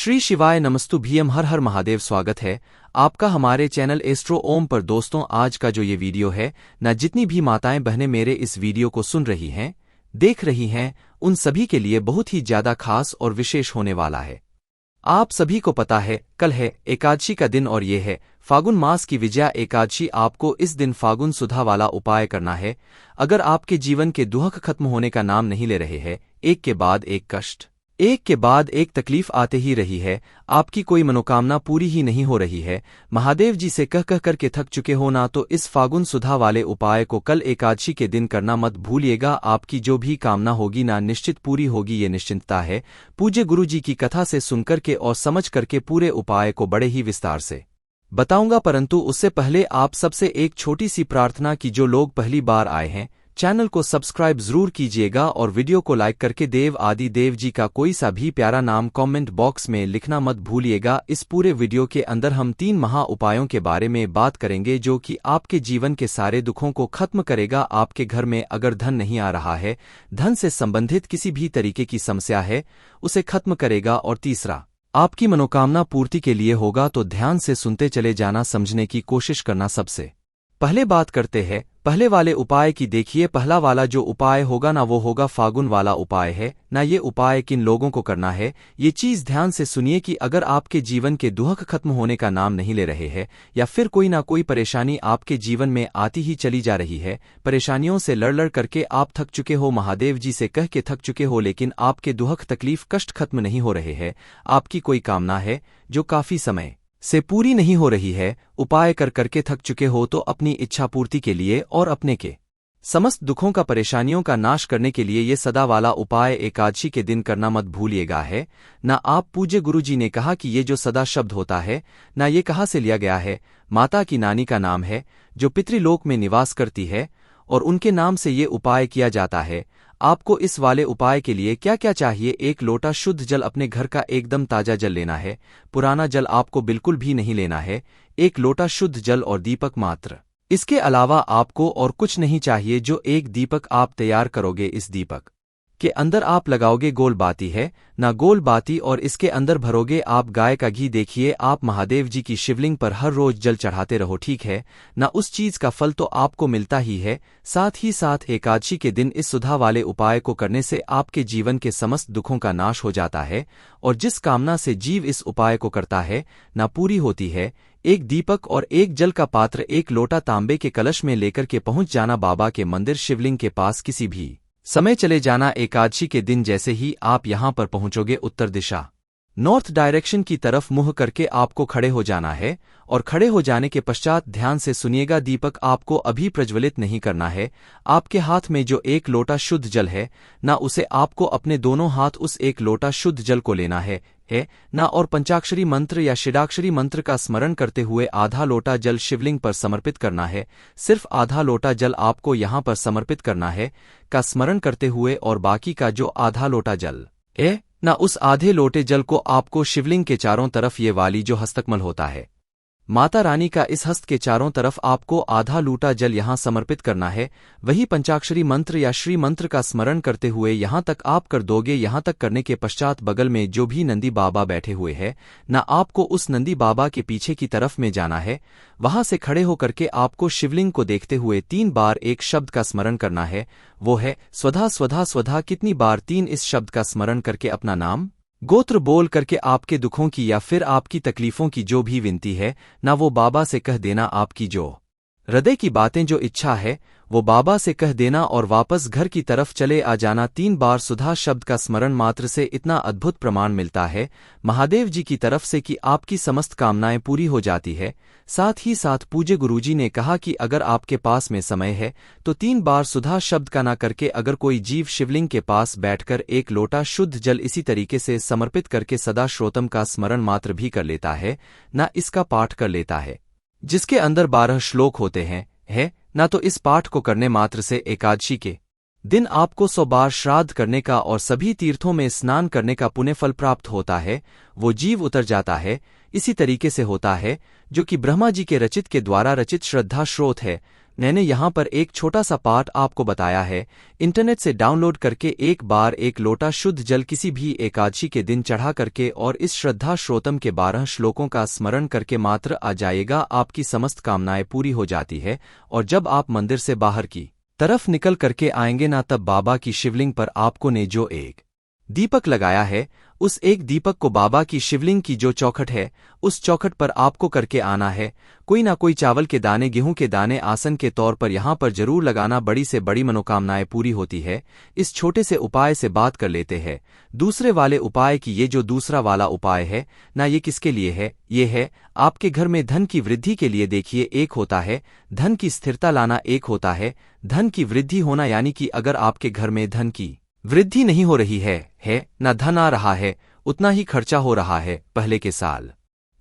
श्री शिवाय नमस्तु भीम हर हर महादेव। स्वागत है आपका हमारे चैनल एस्ट्रो ओम पर। दोस्तों, आज का जो ये वीडियो है न, जितनी भी माताएं बहनें मेरे इस वीडियो को सुन रही हैं, देख रही हैं, उन सभी के लिए बहुत ही ज्यादा खास और विशेष होने वाला है। आप सभी को पता है कल है एकादशी का दिन और ये है फागुन मास की विजया एकादशी। आपको इस दिन फागुन सुधा वाला उपाय करना है। अगर आपके जीवन के दुख खत्म होने का नाम नहीं ले रहे हैं, एक के बाद एक कष्ट, एक के बाद एक तकलीफ आते ही रही है, आपकी कोई मनोकामना पूरी ही नहीं हो रही है, महादेव जी से कह करके थक चुके हो ना, तो इस फागुन सुधा वाले उपाय को कल एकादशी के दिन करना मत भूलिएगा। आपकी जो भी कामना होगी ना, निश्चित पूरी होगी, ये निश्चिंतता है। पूज्य गुरु जी की कथा से सुनकर के और समझ करके पूरे उपाय को बड़े ही विस्तार से बताऊंगा, परंतु उससे पहले आप सबसे एक छोटी सी प्रार्थना की जो लोग पहली बार आए हैं, चैनल को सब्सक्राइब जरूर कीजिएगा और वीडियो को लाइक करके देव आदि देव जी का कोई सा भी प्यारा नाम कमेंट बॉक्स में लिखना मत भूलिएगा। इस पूरे वीडियो के अंदर हम 3 महा उपायों के बारे में बात करेंगे जो कि आपके जीवन के सारे दुखों को खत्म करेगा। आपके घर में अगर धन नहीं आ रहा है, धन से संबंधित किसी भी तरीके की समस्या है, उसे खत्म करेगा। और तीसरा, आपकी मनोकामना पूर्ति के लिए होगा, तो ध्यान से सुनते चले जाना, समझने की कोशिश करना। सबसे पहले बात करते हैं पहले वाले उपाय की। देखिए, पहला वाला जो उपाय होगा ना, वो होगा फागुन वाला उपाय है ना। ये उपाय किन लोगों को करना है, ये चीज ध्यान से सुनिए कि अगर आपके जीवन के दुख खत्म होने का नाम नहीं ले रहे हैं, या फिर कोई ना कोई परेशानी आपके जीवन में आती ही चली जा रही है, परेशानियों से लड़ करके आप थक चुके हो, महादेव जी से कह के थक चुके हो, लेकिन आपके दुख तकलीफ कष्ट खत्म नहीं हो रहे हैं, आपकी कोई कामना है जो काफी समय से पूरी नहीं हो रही है, उपाय कर करके थक चुके हो, तो अपनी इच्छा पूर्ति के लिए और अपने के समस्त दुखों का परेशानियों का नाश करने के लिए ये सदा वाला उपाय एकादशी के दिन करना मत भूलिएगा है ना। आप पूज्य गुरु जी ने कहा कि ये जो सदा शब्द होता है ना, ये कहाँ से लिया गया है? माता की नानी का नाम है जो पितृलोक में निवास करती है, और उनके नाम से ये उपाय किया जाता है। आपको इस वाले उपाय के लिए क्या क्या चाहिए? 1 लोटा शुद्ध जल, अपने घर का एकदम ताजा जल लेना है, पुराना जल आपको बिल्कुल भी नहीं लेना है। 1 लोटा शुद्ध जल और दीपक मात्र। इसके अलावा आपको और कुछ नहीं चाहिए। जो एक दीपक आप तैयार करोगे, इस दीपक के अंदर आप लगाओगे गोल बाती है ना, गोल बाती, और इसके अंदर भरोगे आप गाय का घी। देखिए, आप महादेव जी की शिवलिंग पर हर रोज जल चढ़ाते रहो, ठीक है ना। उस चीज का फल तो आपको मिलता ही है। साथ ही साथ एकादशी के दिन इस सुधा वाले उपाय को करने से आपके जीवन के समस्त दुखों का नाश हो जाता है, और जिस कामना से जीव इस उपाय को करता है ना, पूरी होती है। 1 दीपक और 1 जल का पात्र, 1 लोटा तांबे के कलश में लेकर के पहुंच जाना बाबा के मंदिर शिवलिंग के पास। किसी भी समय चले जाना। एकादशी के दिन जैसे ही आप यहां पर पहुंचोगे, उत्तर दिशा नॉर्थ डायरेक्शन की तरफ मुंह करके आपको खड़े हो जाना है, और खड़े हो जाने के पश्चात ध्यान से सुनिएगा, दीपक आपको अभी प्रज्वलित नहीं करना है। आपके हाथ में जो 1 लोटा शुद्ध जल है ना, उसे आपको अपने दोनों हाथ उस 1 लोटा शुद्ध जल को लेना है ना, और पंचाक्षरी मंत्र या षडाक्षरी मंत्र का स्मरण करते हुए आधा लोटा जल शिवलिंग पर समर्पित करना है। सिर्फ आधा लोटा जल आपको यहां पर समर्पित करना है का स्मरण करते हुए, और बाकी का जो आधा लोटा जल ना, उस आधे लोटे जल को आपको शिवलिंग के चारों तरफ, ये वाली जो हस्तकमल होता है माता रानी का, इस हस्त के चारों तरफ आपको आधा लूटा जल यहां समर्पित करना है। वही पंचाक्षरी मंत्र या श्री मंत्र का स्मरण करते हुए यहां तक आप कर दोगे। यहां तक करने के पश्चात बगल में जो भी नंदी बाबा बैठे हुए हैं ना, आपको उस नंदी बाबा के पीछे की तरफ में जाना है। वहां से खड़े होकर के आपको शिवलिंग को देखते हुए 3 बार एक शब्द का स्मरण करना है, वो है स्वधा स्वधा स्वधा। कितनी बार? 3। इस शब्द का स्मरण करके अपना नाम गोत्र बोल करके आपके दुखों की या फिर आपकी तकलीफों की जो भी विनती है ना, वो बाबा से कह देना। आपकी जो हृदय की बातें, जो इच्छा है, वो बाबा से कह देना, और वापस घर की तरफ चले आ जाना। 3 बार सुधा शब्द का स्मरण मात्र से इतना अद्भुत प्रमाण मिलता है महादेव जी की तरफ से कि आपकी समस्त कामनाएं पूरी हो जाती है। साथ ही साथ पूज्य गुरुजी ने कहा कि अगर आपके पास में समय है तो 3 बार सुधा शब्द का ना करके, अगर कोई जीव शिवलिंग के पास बैठकर 1 लोटा शुद्ध जल इसी तरीके से समर्पित करके सदा श्रोतम का स्मरण मात्र भी कर लेता है ना, इसका पाठ कर लेता है, जिसके अंदर 12 श्लोक होते हैं है ना, तो इस पाठ को करने मात्र से एकादशी के दिन आपको 100 बार श्राद्ध करने का और सभी तीर्थों में स्नान करने का पुण्य फल प्राप्त होता है। वो जीव उतर जाता है। इसी तरीके से होता है जो कि ब्रह्मा जी के रचित के द्वारा रचित श्रद्धा स्रोत है। मैंने यहाँ पर एक छोटा सा पाठ आपको बताया है। इंटरनेट से डाउनलोड करके एक बार एक लोटा शुद्ध जल किसी भी एकादशी के दिन चढ़ा करके और इस श्रद्धा श्रोतम के 12 श्लोकों का स्मरण करके मात्र आ जाएगा, आपकी समस्त कामनाएं पूरी हो जाती है। और जब आप मंदिर से बाहर की तरफ निकल करके आएंगे ना, तब बाबा की शिवलिंग पर आपको ने जो एक दीपक लगाया है, उस एक दीपक को बाबा की शिवलिंग की जो चौखट है, उस चौखट पर आपको करके आना है। कोई ना कोई चावल के दाने, गेहूं के दाने आसन के तौर पर यहां पर जरूर लगाना। बड़ी से बड़ी मनोकामनाएं पूरी होती है। इस छोटे से उपाय से बात कर लेते हैं दूसरे वाले उपाय की। ये जो दूसरा वाला उपाय है ना, ये किसके लिए है? ये है आपके घर में धन की वृद्धि के लिए। देखिए, एक होता है धन की स्थिरता लाना, एक होता है धन की वृद्धि होना। यानी कि अगर आपके घर में धन की वृद्धि नहीं हो रही है ना धन आ रहा है, उतना ही खर्चा हो रहा है। पहले के साल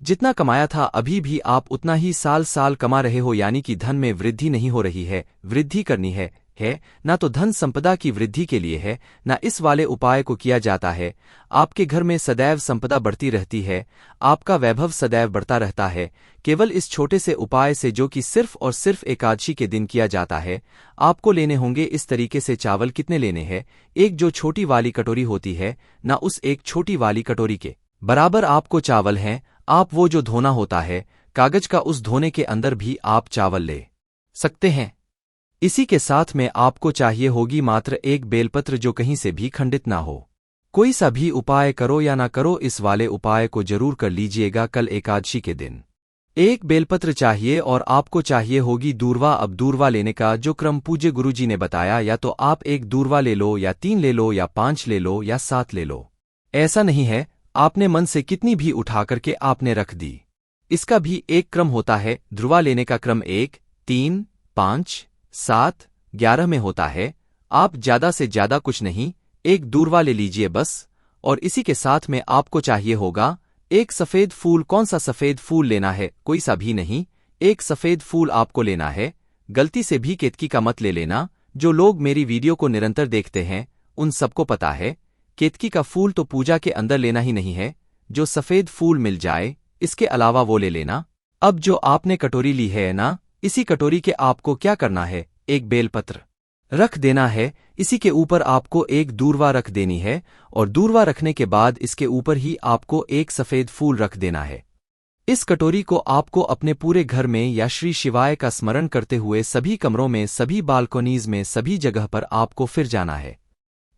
जितना कमाया था अभी भी आप उतना ही साल साल कमा रहे हो, यानी कि धन में वृद्धि नहीं हो रही है। वृद्धि करनी है ना तो धन संपदा की वृद्धि के लिए है, ना इस वाले उपाय को किया जाता है। आपके घर में सदैव संपदा बढ़ती रहती है, आपका वैभव सदैव बढ़ता रहता है। केवल इस छोटे से उपाय से, जो कि सिर्फ और सिर्फ एकादशी के दिन किया जाता है। आपको लेने होंगे इस तरीके से चावल। कितने लेने हैं? एक जो छोटी वाली कटोरी होती है ना, उस एक छोटी वाली कटोरी के बराबर आपको चावल हैं। आप वो जो धोना होता है कागज का, उस धोने के अंदर भी आप चावल ले सकते हैं। इसी के साथ में आपको चाहिए होगी मात्र एक बेलपत्र, जो कहीं से भी खंडित ना हो। कोई सा भी उपाय करो या ना करो, इस वाले उपाय को जरूर कर लीजिएगा कल एकादशी के दिन। एक बेलपत्र चाहिए और आपको चाहिए होगी दूर्वा। अब दूर्वा लेने का जो क्रम पूज्य गुरुजी ने बताया, या तो आप एक दूर्वा ले लो, या 3 ले लो, या 5 ले लो, या 7 ले लो। ऐसा नहीं है आपने मन से कितनी भी उठा करके आपने रख दी। इसका भी एक क्रम होता है। ध्रुवा लेने का क्रम 1, 3, 5, 7, 11 में होता है। आप ज्यादा से ज्यादा कुछ नहीं, एक दूर्वा ले लीजिए बस। और इसी के साथ में आपको चाहिए होगा एक सफेद फूल। कौन सा सफेद फूल लेना है? कोई सा भी नहीं, एक सफेद फूल आपको लेना है। गलती से भी केतकी का मत ले लेना। जो लोग मेरी वीडियो को निरंतर देखते हैं उन सबको पता है, केतकी का फूल तो पूजा के अंदर लेना ही नहीं है। जो सफेद फूल मिल जाए इसके अलावा वो ले लेना। अब जो आपने कटोरी ली है ना, इसी कटोरी के आपको क्या करना है? एक बेलपत्र रख देना है। इसी के ऊपर आपको एक दूर्वा रख देनी है, और दूर्वा रखने के बाद इसके ऊपर ही आपको एक सफेद फूल रख देना है। इस कटोरी को आपको अपने पूरे घर में या श्री शिवाय का स्मरण करते हुए सभी कमरों में, सभी बालकोनीज में, सभी जगह पर आपको फिर जाना है।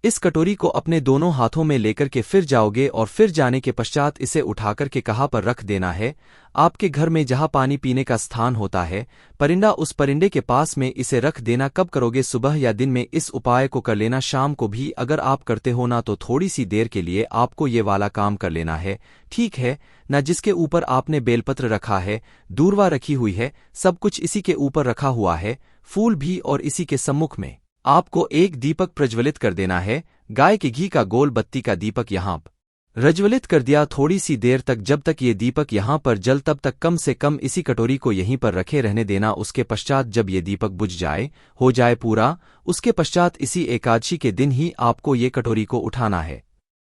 इस कटोरी को अपने दोनों हाथों में लेकर के फिर जाओगे, और फिर जाने के पश्चात इसे उठाकर के कहाँ पर रख देना है? आपके घर में जहाँ पानी पीने का स्थान होता है, परिंदा, उस परिंदे के पास में इसे रख देना। कब करोगे? सुबह या दिन में इस उपाय को कर लेना। शाम को भी अगर आप करते हो ना, तो थोड़ी सी देर के लिए आपको ये वाला काम कर लेना है, ठीक है ना। जिसके ऊपर आपने बेलपत्र रखा है, दूर्वा रखी हुई है, सब कुछ इसी के ऊपर रखा हुआ है, फूल भी, और इसी के सम्मुख में आपको एक दीपक प्रज्वलित कर देना है। गाय के घी का गोल बत्ती का दीपक यहां प्रज्वलित कर दिया थोड़ी सी देर तक। जब तक ये दीपक यहां पर जल, तब तक कम से कम इसी कटोरी को यहीं पर रखे रहने देना। उसके पश्चात जब ये दीपक बुझ जाए, हो जाए पूरा, उसके पश्चात इसी एकादशी के दिन ही आपको ये कटोरी को उठाना है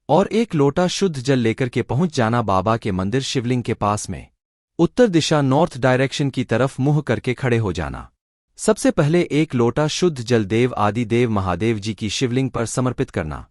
और एक लोटा शुद्ध जल लेकर के पहुंच जाना बाबा के मंदिर शिवलिंग के पास में। उत्तर दिशा, नॉर्थ डायरेक्शन की तरफ मुंह करके खड़े हो जाना। सबसे पहले एक लोटा शुद्ध जल देव आदि देव महादेव जी की शिवलिंग पर समर्पित करना।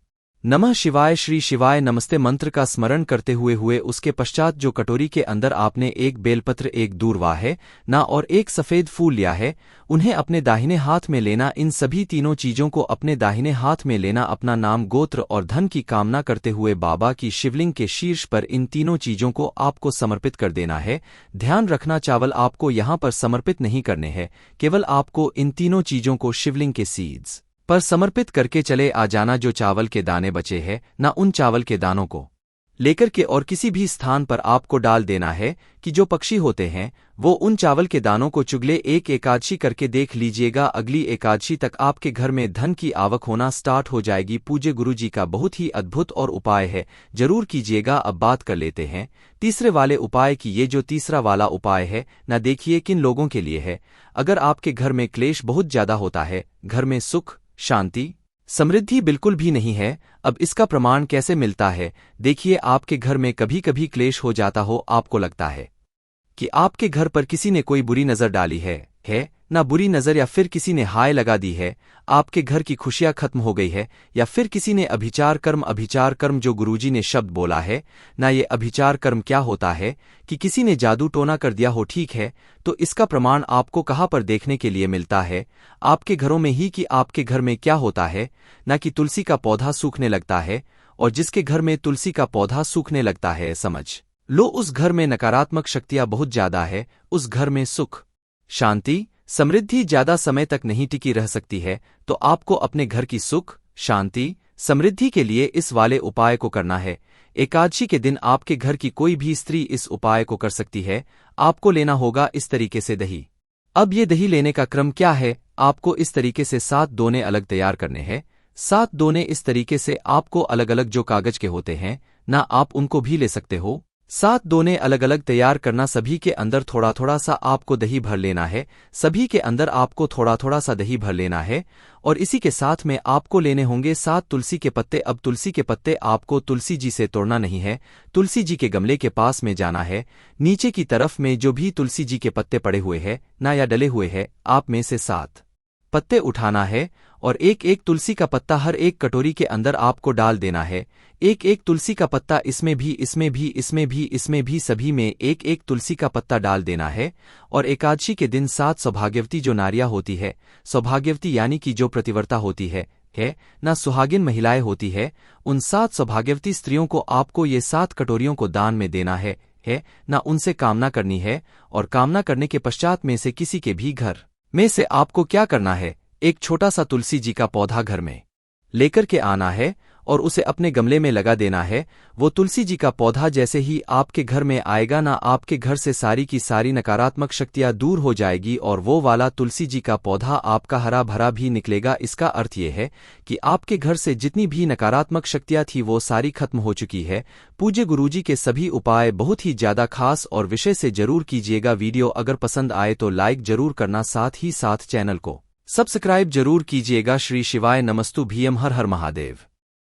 नमः शिवाय, श्री शिवाय नमस्ते मंत्र का स्मरण करते हुए उसके पश्चात जो कटोरी के अंदर आपने एक बेलपत्र, एक दूर्वा है ना, और एक सफेद फूल लिया है, उन्हें अपने दाहिने हाथ में लेना। इन सभी तीनों चीजों को अपने दाहिने हाथ में लेना। अपना नाम, गोत्र और धन की कामना करते हुए बाबा की शिवलिंग के शीर्ष पर इन तीनों चीजों को आपको समर्पित कर देना है। ध्यान रखना, चावल आपको यहां पर समर्पित नहीं करने हैं, केवल आपको इन तीनों चीजों को शिवलिंग के सीड्स पर समर्पित करके चले आ जाना। जो चावल के दाने बचे हैं ना, उन चावल के दानों को लेकर के और किसी भी स्थान पर आपको डाल देना है कि जो पक्षी होते हैं वो उन चावल के दानों को चुगले। एक एकादशी करके देख लीजिएगा, अगली एकादशी तक आपके घर में धन की आवक होना स्टार्ट हो जाएगी। पूज्य गुरुजी का बहुत ही अद्भुत और उपाय है, जरूर कीजिएगा। अब बात कर लेते हैं तीसरे वाले उपाय की। ये जो तीसरा वाला उपाय है ना, देखिए किन लोगों के लिए है। अगर आपके घर में क्लेश बहुत ज्यादा होता है, घर में सुख, शांति, समृद्धि बिल्कुल भी नहीं है। अब इसका प्रमाण कैसे मिलता है? देखिए, आपके घर में कभी कभी क्लेश हो जाता हो, आपको लगता है कि आपके घर पर किसी ने कोई बुरी नजर डाली है ना बुरी नजर या फिर किसी ने हाय लगा दी है, आपके घर की खुशियां खत्म हो गई है, या फिर किसी ने अभिचार कर्म जो गुरुजी ने शब्द बोला है ना, ये अभिचार कर्म क्या होता है कि किसी ने जादू टोना कर दिया हो, ठीक है। तो इसका प्रमाण आपको कहाँ पर देखने के लिए मिलता है? आपके घरों में ही। कि आपके घर में क्या होता है ना कि तुलसी का पौधा सूखने लगता है, और जिसके घर में तुलसी का पौधा सूखने लगता है, समझ लो उस घर में नकारात्मक शक्तियां बहुत ज्यादा है, उस घर में सुख शांति समृद्धि ज्यादा समय तक नहीं टिकी रह सकती है। तो आपको अपने घर की सुख शांति समृद्धि के लिए इस वाले उपाय को करना है। एकादशी के दिन आपके घर की कोई भी स्त्री इस उपाय को कर सकती है। आपको लेना होगा इस तरीके से दही। अब ये दही लेने का क्रम क्या है? आपको इस तरीके से 7 दोने अलग तैयार करने हैं। 7 दोने इस तरीके से आपको अलग अलग जो कागज के होते हैं ना, आप उनको भी ले सकते हो। 7 दोने अलग अलग तैयार करना। सभी के अंदर थोड़ा थोड़ा सा आपको दही भर लेना है। सभी के अंदर आपको थोड़ा थोड़ा सा दही भर लेना है। और इसी के साथ में आपको लेने होंगे 7 तुलसी के पत्ते। अब तुलसी के पत्ते आपको तुलसी जी से तोड़ना नहीं है, तुलसी जी के गमले के पास में जाना है। नीचे की तरफ में जो भी तुलसी जी के पत्ते पड़े हुए हैं ना या डले हुए हैं, आप में से 7 पत्ते उठाना है और एक एक तुलसी का पत्ता हर एक कटोरी के अंदर आपको डाल देना है। एक एक तुलसी का पत्ता इसमें भी, इसमें भी, इसमें भी, इसमें भी, सभी में एक एक तुलसी का पत्ता डाल देना है। और एकादशी के दिन 7 सौभाग्यवती जो नारियां होती है, सौभाग्यवती यानी कि जो प्रतिवर्ता होती है ना, सुहागिन महिलाएं होती है, उन 7 सौभाग्यवती स्त्रियों को आपको ये 7 कटोरियों को दान में देना है ना, उनसे कामना करनी है। और कामना करने के पश्चात में से किसी के भी घर में से आपको क्या करना है, एक छोटा सा तुलसी जी का पौधा घर में लेकर के आना है और उसे अपने गमले में लगा देना है। वो तुलसी जी का पौधा जैसे ही आपके घर में आएगा ना, आपके घर से सारी की सारी नकारात्मक शक्तियां दूर हो जाएगी और वो वाला तुलसी जी का पौधा आपका हरा भरा भी निकलेगा। इसका अर्थ ये है कि आपके घर से जितनी भी नकारात्मक शक्तियां थी वो सारी खत्म हो चुकी है। पूज्य गुरुजी के सभी उपाय बहुत ही ज्यादा खास और विषय से जरूर कीजिएगा। वीडियो अगर पसंद आए तो लाइक जरूर करना, साथ ही साथ चैनल को सब्सक्राइब जरूर कीजिएगा। श्री शिवाय नमस्तु भीम, हर हर महादेव।